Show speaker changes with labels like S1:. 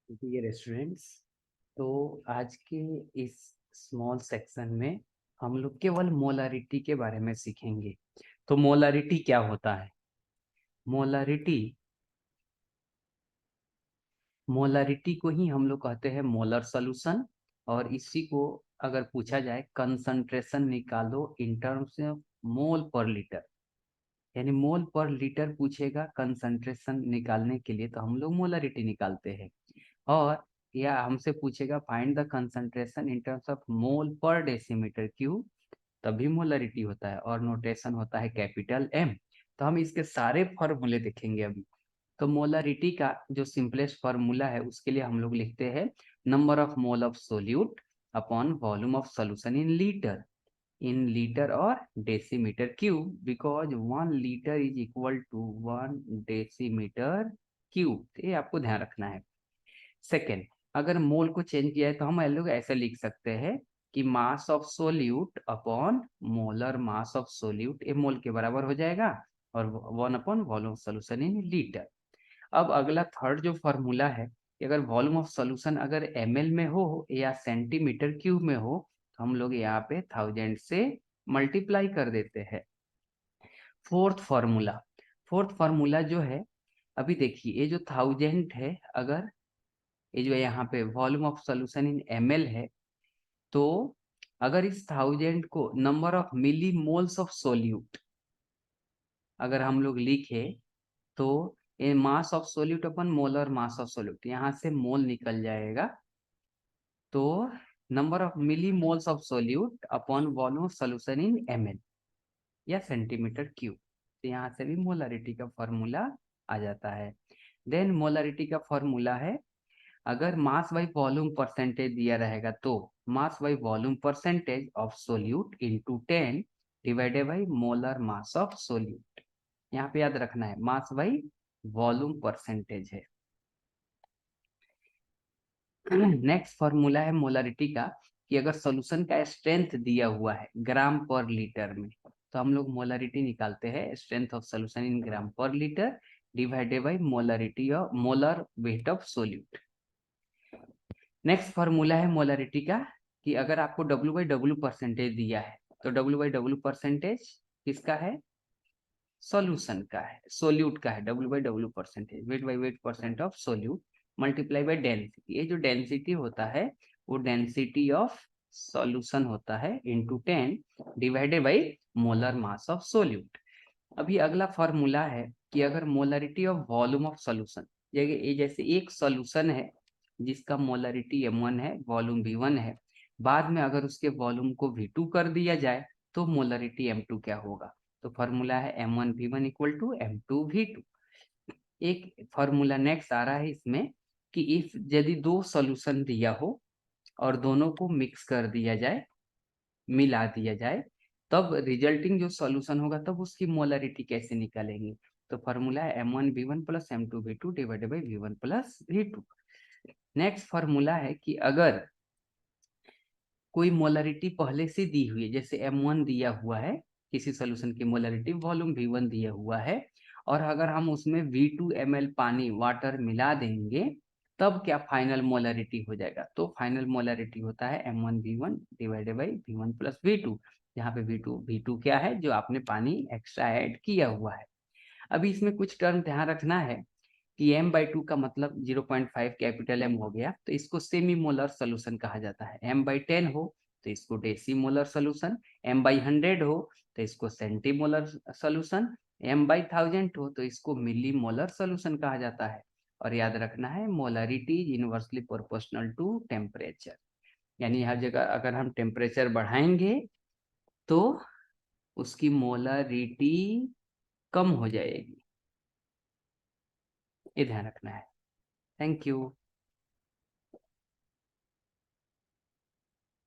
S1: Dear students, तो आज के इस स्मॉल सेक्शन में हम लोग केवल मोलारिटी के बारे में सीखेंगे। तो मोलारिटी क्या होता है? मोलारिटी मोलारिटी को ही हम लोग कहते हैं मोलर सॉल्यूशन। और इसी को अगर पूछा जाए कंसंट्रेशन निकालो इन टर्म्स ऑफ मोल पर लीटर, यानी मोल पर लीटर पूछेगा कंसंट्रेशन निकालने के लिए, तो हम लोग मोलारिटी निकालते हैं। और या हमसे पूछेगा find the concentration in terms of mole पर डेसीमीटर क्यूब, तभी मोलरिटी होता है और नोटेशन होता है कैपिटल एम। तो हम इसके सारे फॉर्मूले देखेंगे अभी। तो मोलरिटी का जो सिंपलेस्ट फॉर्मूला है उसके लिए हम लोग लिखते हैं number of mole of solute upon volume of solution in litre और decimetre cube, because 1 litre is equal to 1 decimetre cube. ये आपको ध्यान रखना है। सेकेंड, अगर मोल को चेंज किया है तो हम लोग ऐसे लिख सकते हैं कि मास of solute upon molar mass of solute, ये मोल के बराबर हो जाएगा, और 1 upon volume solution in litre. अब अगला थर्ड जो फॉर्मूला है कि अगर वॉल्यूम ऑफ सोल्यूशन अगर ml में हो या सेंटीमीटर क्यूब में हो, तो हम लोग यहाँ पे 1000 से मल्टीप्लाई कर देते हैं। फोर्थ फार्मूला जो है, अभी देखिए ये जो 1000 है, अगर ये जो यहाँ पे volume of solution in ml है, तो अगर इस 1000 को number of milli moles of solute अगर हम लोग लिखे, तो ये mass of solute upon molar mass of solute, यहाँ से मोल निकल जाएगा। तो number of milli moles of solute upon volume of solution in ml या सेंटीमीटर क्यूब, तो यहाँ से भी मोलरिटी का फॉर्मूला आ जाता है। देन मोलरिटी का फॉर्मूला है, अगर मास बाई वॉल्यूम परसेंटेज दिया रहेगा तो mass by volume percentage of solute into 10 divided by molar mass of solute. यहाँ पे याद रखना है मास बाई वॉल्यूम परसेंटेज है। नेक्स्ट फॉर्मूला है मोलरिटी का कि अगर सॉल्यूशन का स्ट्रेंथ दिया हुआ है ग्राम पर लीटर में, तो हम लोग मोलरिटी निकालते हैं स्ट्रेंथ ऑफ सॉल्यूशन इन ग्राम पर litre divided by molarity of molar weight of solute. Next formula है मोलरिटी का कि अगर आपको W/W परसेंटेज दिया है, तो W/W परसेंटेज किसका है? सॉल्यूशन का है, सोल्यूट का है। W/W percentage weight by wait percent of solute multiply by density. ये जो डेंसिटी होता है वो डेंसिटी ऑफ सॉल्यूशन होता है into 10 divided by molar mass of solute. अभी अगला फॉर्मूला है कि अगर molarity of volume of solution, ये जैसे एक सॉल्यूशन है जिसका मोलरिटी m1 है, वॉल्यूम v1 है, बाद में अगर उसके वॉल्यूम को v2 कर दिया जाए तो मोलरिटी m2 क्या होगा? तो फॉर्मूला है m1v1 इक्वल टू m2v2। एक फॉर्मूला नेक्स्ट आ रहा है इसमें कि इफ यदि दो सॉल्यूशन दिया हो और दोनों को मिक्स कर दिया जाए, मिला दिया जाए, तब रिजल्टिंग जो सॉल्यूशन होगा तब उसकी मोलरिटी कैसे निकालेंगे? तो फॉर्मूला है m1v1 plus m2v2 divided by v1 plus v2। Next formula है कि अगर कोई मोलरिटी पहले से दी हुई है, जैसे m1 दिया हुआ है, किसी सॉल्यूशन की मोलरिटी वॉल्यूम v1 दिया हुआ है, और अगर हम उसमें v2 ml पानी वाटर मिला देंगे, तब क्या फाइनल मोलरिटी हो जाएगा? तो फाइनल मोलरिटी होता है m1v1 divided by v1 plus v2। यहाँ पे v2 क्या है? जो आपने पानी एक्स्ट्रा ऐड किया हुआ है। अभी इसमें कुछ टर्म ध्यान रखना है कि m/2 का मतलब 0.5 कैपिटल M हो गया, तो इसको सेमी मोलर सोल्यूशन कहा जाता है। m/10 हो तो इसको डेसी मोलर सोल्यूशन, m/100 हो तो इसको सेंटी मोलर सोल्यूशन, m/1000 हो तो इसको मिली मोलर सोल्यूशन कहा जाता है। और याद रखना है molarity is inversely proportional to temperature, यानी हर जगह अगर हम टेम्परेचर बढ़ाएंगे तो उसकी मोलरिटी कम हो जाएगी, ये ध्यान रखना है। Thank you.